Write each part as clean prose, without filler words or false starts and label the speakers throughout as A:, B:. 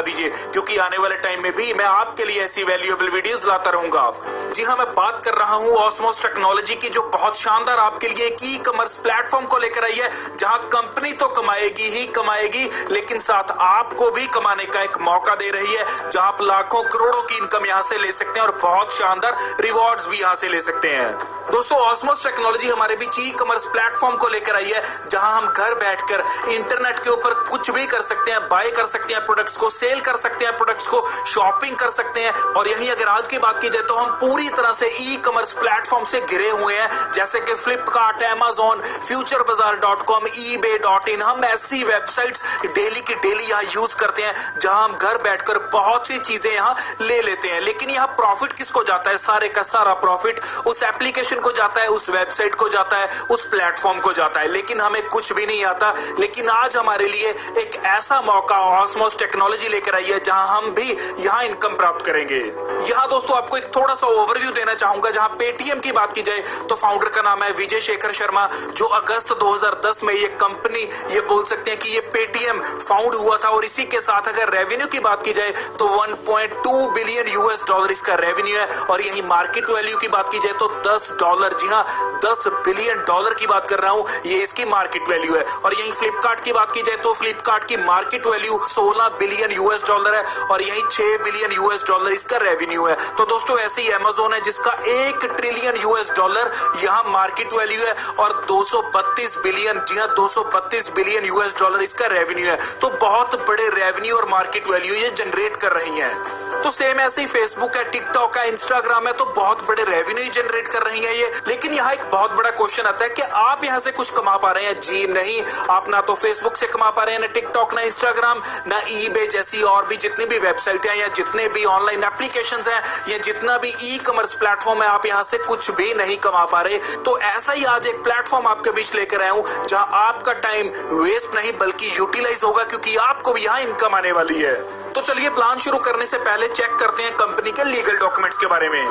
A: दीजिए, क्योंकि आने वाले टाइम में भी मैं आपके लिए ऐसी वैल्यूएबल वीडियोस लाता रहूंगा। जी हाँ, मैं बात कर रहा हूँ ऑस्मोस टेक्नोलॉजी की, जो बहुत शानदार आपके लिए एक ई कॉमर्स प्लेटफॉर्म को लेकर आई है, जहां कंपनी तो कमाएगी ही कमाएगी, लेकिन साथ आपको भी कमाने का एक मौका दे रही है, जहां आप लाखों करोड़ों की इनकम यहां से ले सकते हैं और बहुत शानदार रिवॉर्ड्स भी यहां से ले सकते हैं। दोस्तों, ऑस्मोस टेक्नोलॉजी हमारे बीच ई कॉमर्स प्लेटफॉर्म को लेकर आई है, जहां हम घर बैठकर इंटरनेट के ऊपर कुछ भी कर सकते हैं, बाय कर सकते हैं प्रोडक्ट्स को, सेल कर सकते हैं प्रोडक्ट्स को, शॉपिंग कर सकते हैं। और यहीं अगर आज की बात की जाए तो हम पूरी तरह से ई कॉमर्स प्लेटफॉर्म से घिरे हुए हैं, जैसे कि फ्लिपकार्ट, अमेजॉन, फ्यूचरबाजार.com, eBay.in। हम ऐसी वेबसाइट्स डेली की डेली यहाँ यूज करते हैं, जहां हम घर बैठकर बहुत सी चीजें यहाँ ले लेते हैं। लेकिन यहाँ प्रॉफिट किसको जाता है? सारे का सारा प्रॉफिट उस एप्लीकेशन को जाता है, उस वेबसाइट को जाता है, उस प्लेटफॉर्म को जाता है, लेकिन हमें कुछ भी नहीं आता। लेकिन आज हमारे लिए एक ऐसा मौका ऑस्मोस टेक्नोलॉजी लेकर आई है, जहां हम भी यहाँ इनकम प्राप्त करेंगे। यहाँ दोस्तों आपको एक थोड़ा सा ओवरव्यू देना चाहूंगा। जहां पेटीएम की बात की जाए तो फाउंडर का नाम है विजय शेखर शर्मा, जो अगस्त 2010 में ये कंपनी, ये बोल सकते हैं कि ये पेटीएम फाउंड हुआ था। और इसी के साथ अगर रेवेन्यू की बात की जाए तो 1.2 बिलियन यूएस डॉलर इसका रेवेन्यू है। और यही मार्केट वैल्यू की बात की जाए तो $10, जी हाँ, $10 बिलियन की बात कर रहा हूं, ये इसकी मार्केट वैल्यू है। और यही फ्लिपकार्ट की बात की जाए तो फ्लिपकार्ट की market value 16 billion US dollar है, और यही 6 बिलियन यूएस डॉलर इसका रेवेन्यू है। तो दोस्तों ऐसे ही अमेजोन है, जिसका 1 ट्रिलियन यूएस डॉलर यहाँ मार्केट वैल्यू है, और 232 बिलियन, जी हाँ, 232 बिलियन यूएस डॉलर इसका रेवेन्यू है। तो बहुत बड़े रेवेन्यू और मार्केट वैल्यू ये जनरेट कर रही है। तो सेम ऐसे ही फेसबुक है, टिकटॉक है, इंस्टाग्राम है, तो बहुत बड़े रेवेन्यू जनरेट कर रही है ये। लेकिन यहाँ एक बहुत बड़ा क्वेश्चन आता है कि आप यहाँ से कुछ कमा पा रहे हैं? जी नहीं, आप ना तो फेसबुक से कमा पा रहे हैं, ना टिकटॉक, ना इंस्टाग्राम, ना ईबे जैसी और भी जितनी भी वेबसाइट है, या जितने भी ऑनलाइन एप्लीकेशंस हैं, या जितना भी ई कॉमर्स प्लेटफॉर्म है, आप यहाँ से कुछ भी नहीं कमा पा रहे। तो ऐसा ही आज एक प्लेटफॉर्म आपके बीच लेकर आया हूँ, जहाँ आपका टाइम वेस्ट नहीं बल्कि यूटिलाइज होगा, क्योंकि आपको भी यहाँ इनकम आने वाली है। तो चलिए प्लान शुरू करने से पहले चेक करते हैं कंपनी के लीगल डॉक्यूमेंट्स के बारे में।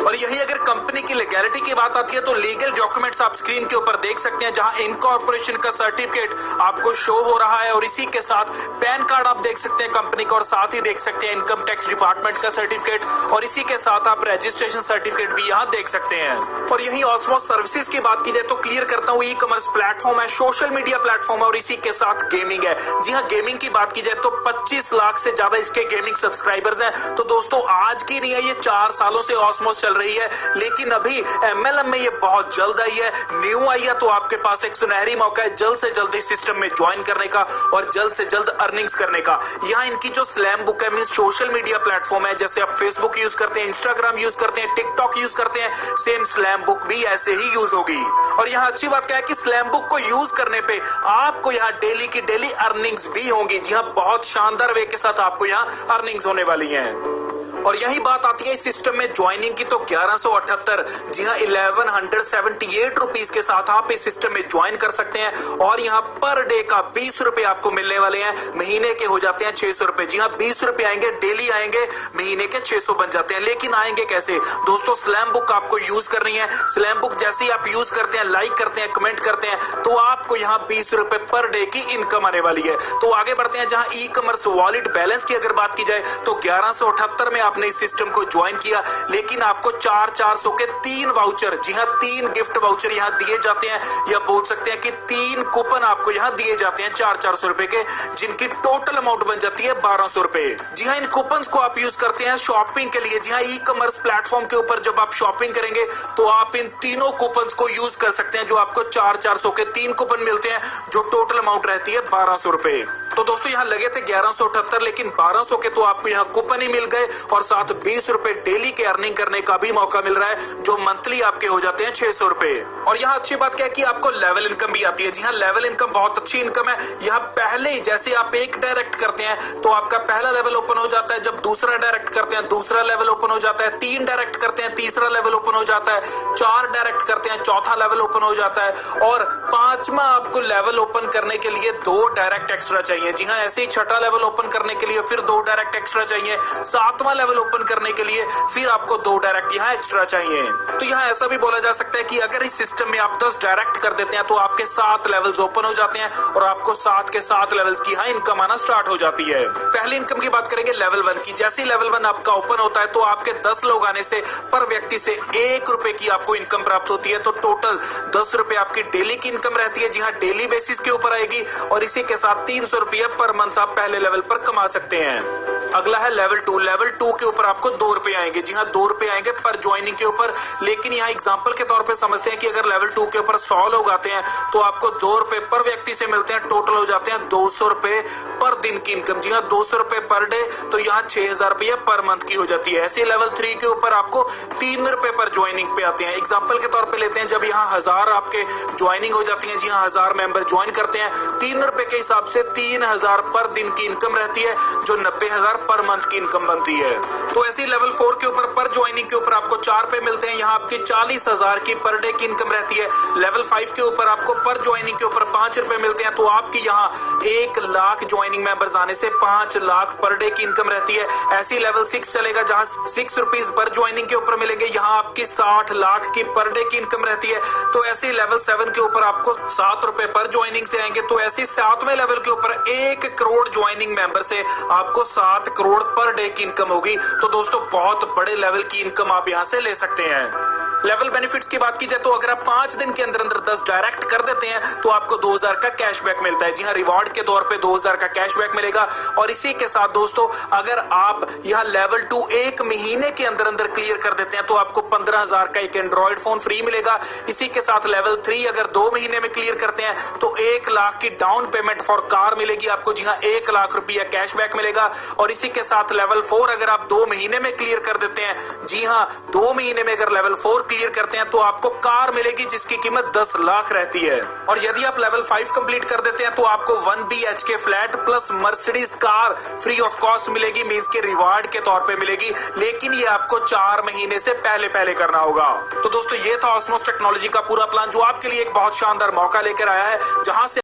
A: और यही अगर कंपनी की लीगैलिटी की बात आती है तो लीगल डॉक्यूमेंट्स आप स्क्रीन के ऊपर देख सकते हैं, जहां इनकॉर्पोरेशन का सर्टिफिकेट आपको शो हो रहा है, और इसी के साथ पैन कार्ड आप देख सकते हैं कंपनी का, और साथ ही देख सकते हैं इनकम टैक्स डिपार्टमेंट का सर्टिफिकेट, और इसी के साथ आप रजिस्ट्रेशन सर्टिफिकेट भी यहाँ देख सकते हैं। और यही ऑस्मोस सर्विसेज की बात की जाए तो क्लियर करता हूँ, ई कॉमर्स प्लेटफॉर्म है, सोशल मीडिया प्लेटफॉर्म है, और इसी के साथ गेमिंग है। जी हाँ, गेमिंग की बात की जाए तो 25 लाख से ज्यादा इसके गेमिंग सब्सक्राइबर्स हैं। तो दोस्तों आज की नहीं है, ये 4 सालों से ऑस्मोस चल रही है, लेकिन अभी एमएलएम में ये बहुत जल्द आई है, न्यू आई है। तो आपके पास एक सुनहरी मौका है जल्द से जल्द इस सिस्टम में ज्वाइन करने का और जल्द से जल्द अर्निंग्स करने का। यहाँ इनकी जो स्लैम बुक है, मीन सोशल मीडिया प्लेटफॉर्म है, जैसे आप फेसबुक यूज करते हैं, इंस्टाग्राम यूज करते हैं, टिकटॉक यूज करते हैं, सेम स्लैम बुक भी ऐसे ही यूज होगी। और यहाँ अच्छी बात क्या है कि स्लैम बुक को यूज करने पे आपको यहाँ डेली की डेली अर्निंग्स भी होंगी। जी हाँ, बहुत शानदार वे के साथ आपको यहाँ अर्निंग्स होने वाली हैं। और यही बात आती है इस सिस्टम में ज्वाइनिंग की, तो 1178, जी हाँ, 1178 रुपीज के साथ आप इस सिस्टम में ज्वाइन कर सकते हैं। और यहाँ पर डे का 20 रुपए आपको मिलने वाले हैं, महीने के हो जाते हैं 600 रुपए। जी हाँ, 20 रुपए आएंगे, डेली आएंगे, महीने के 600 बन जाते हैं। लेकिन आएंगे कैसे? दोस्तों स्लैम बुक आपको यूज करनी है। स्लैम बुक जैसे ही आप यूज करते हैं, लाइक करते हैं, कमेंट करते हैं, तो आपको यहाँ 20 रुपए पर डे की इनकम आने वाली है। तो आगे बढ़ते हैं, जहां ई कॉमर्स वॉलेट बैलेंस की अगर बात की जाए तो 1178 में आपने इस सिस्टम को ज्वाइन किया, लेकिन आपको 400 के 3 वाउचर, जी हाँ, 3 गिफ्ट वाउचर यहाँ दिए जाते हैं, या बोल सकते हैं कि 3 कूपन आपको यहाँ दिए जाते हैं 400 रुपए के, जिनकी टोटल अमाउंट बन जाती है 1200 रुपए। जी हाँ, इन कूपन को आप यूज करते हैं शॉपिंग के लिए। जी हाँ, ई कॉमर्स प्लेटफॉर्म के ऊपर जब आप शॉपिंग करेंगे तो आप इन तीनों कूपन को यूज कर सकते हैं, जो आपको 400 के 3 कूपन मिलते हैं, जो टोटल अमाउंट रहती है 1200 रुपए। तो दोस्तों यहाँ लगे थे 1178, लेकिन 1200 के तो आपको यहाँ कूपन ही मिल गए, और साथ 20 रुपए डेली के अर्निंग करने का भी मौका मिल रहा है, जो मंथली आपके हो जाते हैं 600 रुपए। और यहाँ अच्छी बात क्या है कि आपको लेवल इनकम भी आती है। जी हाँ, लेवल इनकम बहुत अच्छी इनकम है। यहाँ पहले ही जैसे आप एक डायरेक्ट करते हैं तो आपका पहला लेवल ओपन हो जाता है, जब दूसरा डायरेक्ट करते हैं दूसरा लेवल ओपन हो जाता है, 3 डायरेक्ट करते हैं तीसरा लेवल ओपन हो जाता है, 4 डायरेक्ट करते हैं चौथा लेवल ओपन हो जाता है, और 5वां आपको लेवल ओपन करने के लिए 2 डायरेक्ट एक्स्ट्रा चाहिए। जी हाँ, ऐसे ही 6ठा लेवल ओपन करने के लिए फिर 2 डायरेक्ट एक्स्ट्रा चाहिए, 7वां लेवल लेवल ओपन करने के लिए फिर आपको 2 डायरेक्ट यहाँ एक्स्ट्रा चाहिए। तो यहाँ ऐसा भी बोला जा सकता है कि अगर इस सिस्टम में आप 10 डायरेक्ट कर देते हैं तो आपके 7 लेवल्स ओपन हो जाते हैं और आपको 7 के 7 लेवल्स की यहाँ इनकम आना स्टार्ट हो जाती है। पहली इनकम की बात करेंगे लेवल 1 की। जैसे लेवल 1 आपका ओपन होता है तो आपके 10 लोग आने से पर व्यक्ति से 1 रुपए की आपको इनकम प्राप्त होती है। तो टोटल 10 रुपए आपकी डेली की इनकम रहती है, जी हाँ डेली बेसिस के ऊपर आएगी और इसी के साथ 300 रुपये पर मंथ आप पहले लेवल पर कमा सकते हैं। अगला है लेवल 2। लेवल 2 के ऊपर आपको 2 रुपए आएंगे, जी हाँ 2 रुपए आएंगे पर ज्वाइनिंग के ऊपर। लेकिन यहाँ एग्जांपल के तौर पे समझते हैं कि अगर लेवल 2 के ऊपर 100 लोग आते हैं तो आपको 2 रुपए पर व्यक्ति से मिलते हैं, टोटल हो जाते हैं 200 रुपए पर दिन की इनकम। जी हाँ 200 रुपए पर डे, तो यहाँ 6000 रुपये पर मंथ की हो जाती है। ऐसे लेवल 3 के ऊपर आपको 3 रुपए पर ज्वाइनिंग पे आते हैं। एग्जाम्पल के तौर पे लेते हैं जब यहाँ 1000 आपके ज्वाइनिंग हो जाती है, जी हाँ 1000 मेंबर ज्वाइन करते हैं, 3 रुपए के हिसाब से 3000 पर दिन की इनकम रहती है, जो 90,000 पर मंथ की इनकम बनती है। तो ऐसी लेवल 4 के ऊपर पर ज्वाइनिंग के ऊपर आपको 4 रुपए मिलते हैं, यहाँ आपकी 40,000 की पर डे की इनकम रहती है। लेवल 5 के ऊपर आपको पर ज्वाइनिंग के ऊपर 5 रुपए मिलते हैं, तो आपकी यहाँ 1 लाख ज्वाइनिंग मेंबर्स आने से 5 लाख पर डे की इनकम रहती है। ऐसी लेवल 6 चलेगा जहाँ 6 रुपीज पर ज्वाइनिंग के ऊपर मिलेंगे, यहाँ आपकी 60 लाख की पर डे की इनकम रहती है। तो ऐसे लेवल 7 के ऊपर आपको 7 रुपए पर ज्वाइनिंग से आएंगे, तो ऐसे 7वें लेवल के ऊपर 1 करोड़ ज्वाइनिंग मेंबर से आपको 7 करोड़ पर डे की इनकम होगी। तो दोस्तों बहुत बड़े लेवल की इनकम आप यहाँ से ले सकते हैं। लेवल बेनिफिट्स की बात की जाए तो अगर आप 5 दिन के अंदर 10 डायरेक्ट कर देते हैं तो आपको 2000 का कैशबैक मिलता है। जी हाँ रिवॉर्ड के तौर पे 2000 का कैशबैक मिलेगा। और इसी के साथ दोस्तों अगर आप यहाँ लेवल 2 1 महीने के अंदर क्लियर कर देते हैं तो आपको 15,000 का एक एंड्रॉइड फोन फ्री मिलेगा। इसी के साथ लेवल 3 अगर 2 महीने में क्लियर करते हैं तो 1 लाख की डाउन पेमेंट फॉर कार मिलेगी आपको, जी हाँ 1 लाख रुपया कैशबैक मिलेगा। और इसी के साथ लेवल 4 अगर आप 2 महीने में क्लियर कर देते हैं, जी हाँ 2 महीने में अगर लेवल 4 क्लियर करते हैं तो आपको कार मिलेगी जिसकी कीमत 10 लाख रहती है। और यदि आप लेवल 5 कंप्लीट कर देते हैं तो आपको 1 BHK flat plus Mercedes car free of cost मिलेगी, मींस के रिवार्ड के तौर पे मिलेगी। लेकिन ये आपको 4 महीने से पहले करना होगा। तो दोस्तों ये था ऑस्मोस टेक्नोलॉजी का पूरा प्लान जो आपके लिए एक बहुत शानदार मौका लेकर आया है, जहां से